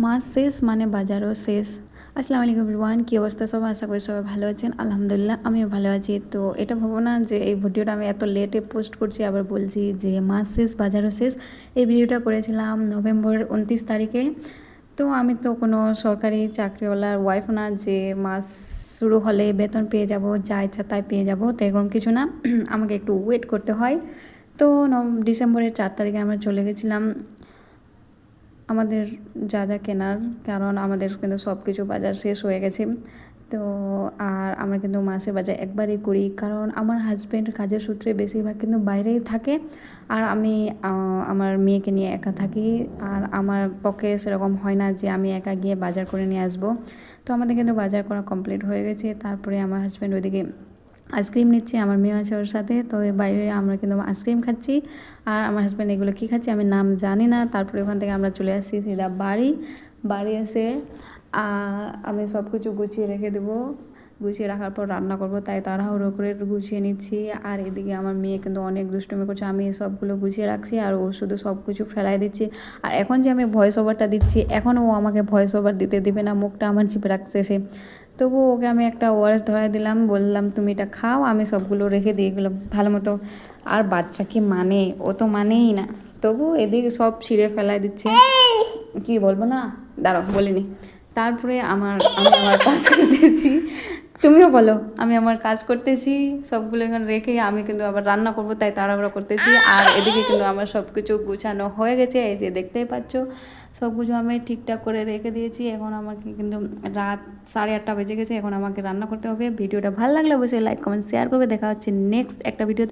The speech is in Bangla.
মাস শেষ মানে বাজারও শেষ। আসসালামু আলাইকুম এভরিওয়ান, কী অবস্থা সবাই? আশা করি সবাই ভালো আছেন। আলহামদুলিল্লাহ আমিও ভালো আছি। তো এটা ভাবো না যে এই ভিডিওটা আমি এত লেটে পোস্ট করছি, আবার বলছি যে মাস শেষ বাজারও শেষ। এই ভিডিওটা করেছিলাম নভেম্বর 29 তারিখে। তো আমি তো কোনো সরকারি চাকরিওয়ালার ওয়াইফ না যে মাস শুরু হলে বেতন পেয়ে যাব, যা ইচ্ছা তাই পেয়ে যাব, তো এরকম কিছু না। আমাকে একটু ওয়েট করতে হয়। তো ডিসেম্বরের 4 তারিখে আমরা চলে গেছিলাম আমাদের যা যা কেনার, কারণ আমাদের কিন্তু সব কিছু বাজার শেষ হয়ে গেছে। তো আর আমরা কিন্তু মাসের বাজার একবারই করি, কারণ আমার হাজব্যান্ড কাজের সূত্রে বেশিরভাগ কিন্তু বাইরেই থাকে, আর আমি আমার মেয়েকে নিয়ে একা থাকি। আর আমার পক্ষে সেরকম হয় না যে আমি একা গিয়ে বাজার করে নিয়ে আসবো। তো আমাদের কিন্তু বাজার করা কমপ্লিট হয়ে গেছে। তারপরে আমার হাজব্যান্ড ওইদিকে আইসক্রিম নিচ্ছে, আমার মেয়ে আছে ওর সাথে। তো বাইরে আমরা কিন্তু আইসক্রিম খাচ্ছি, আর আমার হাজব্যান্ড এগুলো কী খাচ্ছি আমি নাম জানি না। তারপরে ওখান থেকে আমরা চলে আসছি সিধা বাড়ি এসে আমি সব কিছু গুছিয়ে রেখে দেবো। গুছিয়ে রাখার পর রান্না করব, তাই তাড়াহুড়ো করে গুছিয়ে নিচ্ছি। আর এদিকে আমার মেয়ে কিন্তু অনেক দুষ্টুমি করছে, আমি সবগুলো গুছিয়ে রাখছি আর ও শুধু সব কিছু ফেলাই দিচ্ছি। আর এখন যে আমি ভয়েস ওভারটা দিচ্ছি, এখন ও আমাকে ভয়েস ওভার দিতে দেবে না, মুখটা আমার চিপে রাখছে সে। তবু ওকে আমি একটা ওয়ারেস ধরাই দিলাম, বললাম তুমি এটা খাও, আমি সবগুলো রেখে দিই এগুলো ভালো মতো। আর বাচ্চা কি মানে, ও তো মানেই না। তবু এদিকে সব ছিঁড়ে ফেলাই দিচ্ছে। কি বলবো না, দাঁড়াও বলিনি। তারপরে আমি আমার কাজ করতেছি, তুমিও বলো। আমি আমার কাজ করতেছি, সবগুলো এখানে রেখে আমি কিন্তু আবার রান্না করবো, তাই তাড়াহুড়ো করতেছি। আর এদিকে কিন্তু আমার সব কিছু গুছানো হয়ে গেছে, এই যে দেখতেই পাচ্ছ সব কিছু আমি ঠিকঠাক করে রেখে দিয়েছি। এখন আমাকে কিন্তু রাত 8:30 বেজে গেছে, এখন আমাকে রান্না করতে হবে। ভিডিওটা ভালো লাগলে অবশ্যই লাইক কমেন্ট শেয়ার করবে। দেখা হচ্ছে নেক্সট একটা ভিডিও।